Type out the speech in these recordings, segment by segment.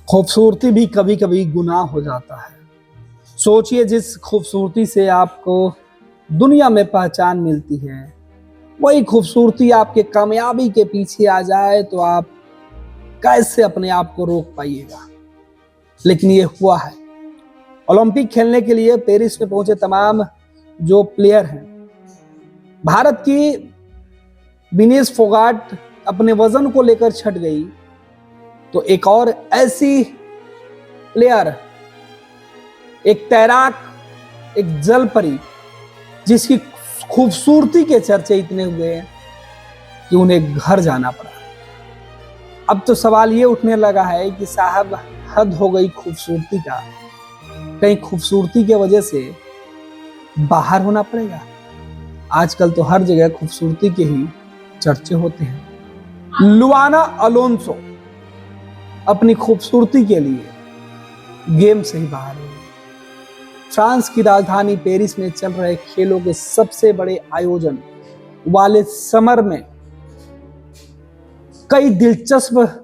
खूबसूरती भी कभी कभी गुनाह हो जाता है। सोचिए, जिस खूबसूरती से आपको दुनिया में पहचान मिलती है, वही खूबसूरती आपके कामयाबी के पीछे आ जाए तो आप कैसे अपने आप को रोक पाइएगा। लेकिन ये हुआ है। ओलंपिक खेलने के लिए पेरिस में पहुंचे तमाम जो प्लेयर हैं, भारत की विनेश फोगाट अपने वजन को लेकर छट गई, तो एक और ऐसी प्लेयर, एक तैराक, एक जल परी, जिसकी खूबसूरती के चर्चे इतने हुए हैं कि उन्हें घर जाना पड़ा। अब तो सवाल ये उठने लगा है कि साहब, हद हो गई खूबसूरती का। कहीं खूबसूरती के वजह से बाहर होना पड़ेगा। आजकल तो हर जगह खूबसूरती के ही चर्चे होते हैं। लुआना अलोंसो अपनी खूबसूरती के लिए गेम से ही बाहर हो गई। फ्रांस की राजधानी पेरिस में चल रहे खेलों के सबसे बड़े आयोजन वाले समर में कई दिलचस्प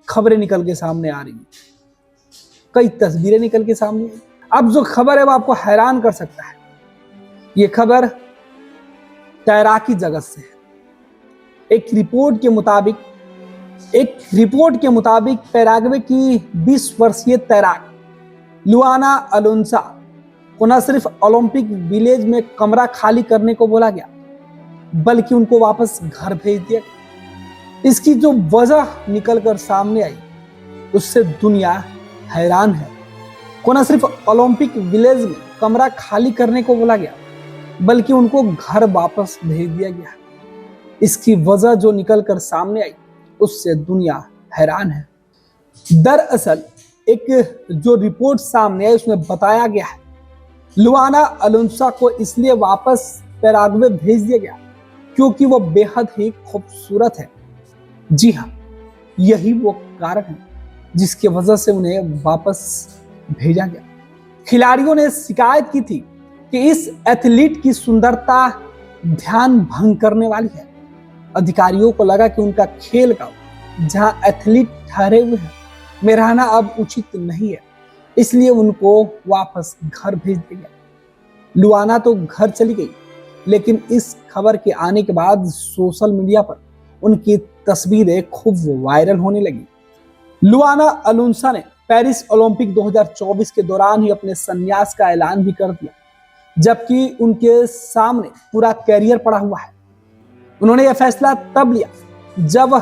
खबरें निकल के सामने आ रही हैं, कई तस्वीरें निकल के सामने। अब जो खबर है वो आपको हैरान कर सकता है। ये खबर तैराकी जगत से है। एक रिपोर्ट के मुताबिक पैराग्वे की 20 वर्षीय तैराक लुआना अलोंसा को न सिर्फ ओलंपिक विलेज में कमरा खाली करने को बोला गया, बल्कि उनको वापस घर भेज दिया गया। इसकी जो वजह निकलकर सामने आई, उससे दुनिया हैरान है। को न सिर्फ ओलंपिक विलेज में कमरा खाली करने को बोला गया, बल्कि उनको घर वापस भेज दिया गया। इसकी वजह जो निकलकर सामने आई, उससे दुनिया हैरान है। दरअसल एक जो रिपोर्ट सामने आई, उसमें बताया गया है लुआना अलोंसा को इसलिए वापस पैराग्वे भेज दिया गया क्योंकि वो बेहद ही खूबसूरत है। जी हाँ, यही वो कारण है जिसकी वजह से उन्हें वापस भेजा गया। खिलाड़ियों ने शिकायत की थी कि इस एथलीट की सुंदरता ध्यान भंग करने वाली है। अधिकारियों को लगा कि उनका खेल का जहां एथलीट ठहरे हुए हैं में रहना अब उचित नहीं है, इसलिए उनको वापस घर भेज दिया गया। लुआना तो घर चली गई, लेकिन इस खबर के आने के बाद सोशल मीडिया पर उनकी तस्वीरें खूब वायरल होने लगी। लुआना अलोंसा ने पेरिस ओलंपिक 2024 के दौरान ही अपने संन्यास का ऐलान भी कर दिया, जबकि उनके सामने पूरा कैरियर पड़ा हुआ है। उन्होंने यह फैसला तब लिया जब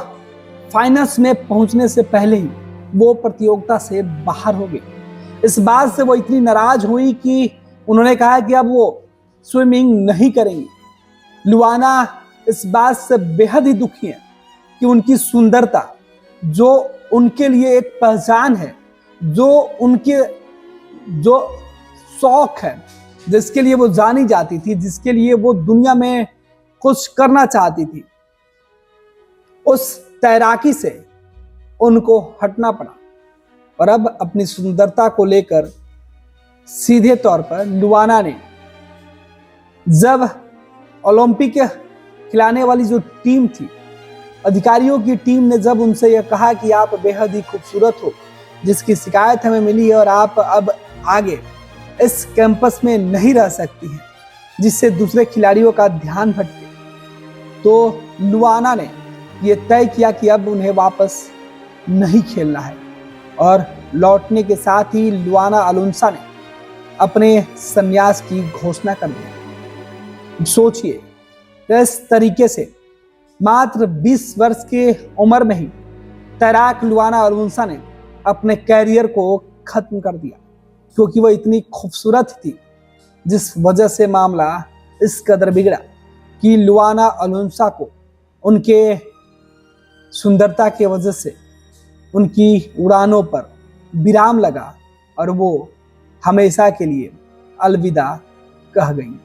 फाइनल्स में पहुंचने से पहले ही वो प्रतियोगिता से बाहर हो गए। इस बात से वो इतनी नाराज हुई कि उन्होंने कहा कि अब वो स्विमिंग नहीं करेंगी। लुआना इस बात से बेहद ही दुखी है कि उनकी सुंदरता, जो उनके लिए एक पहचान है, जो शौक है, जिसके लिए वो जानी जाती थी, जिसके लिए वो दुनिया में कुछ करना चाहती थी, उस तैराकी से उनको हटना पड़ा। और अब अपनी सुंदरता को लेकर सीधे तौर पर लुआना ने, जब ओलंपिक खिलाने वाली जो टीम थी, अधिकारियों की टीम ने जब उनसे यह कहा कि आप बेहद ही खूबसूरत हो, जिसकी शिकायत हमें मिली है और आप अब आगे इस कैंपस में नहीं रह सकती हैं, जिससे दूसरे खिलाड़ियों का ध्यान भटके, तो लुआना ने यह तय किया कि अब उन्हें वापस नहीं खेलना है। और लौटने के साथ ही लुआना अलोंसा ने अपने संन्यास की घोषणा कर दी। सोचिए, इस तरीके से मात्र 20 वर्ष के उम्र में ही तैराक लुआना अलोंसा ने अपने कैरियर को खत्म कर दिया, क्योंकि वह इतनी खूबसूरत थी, जिस वजह से मामला इस कदर बिगड़ा कि लुआना अलोंसा को उनके सुंदरता की वजह से उनकी उड़ानों पर विराम लगा और वो हमेशा के लिए अलविदा कह गई।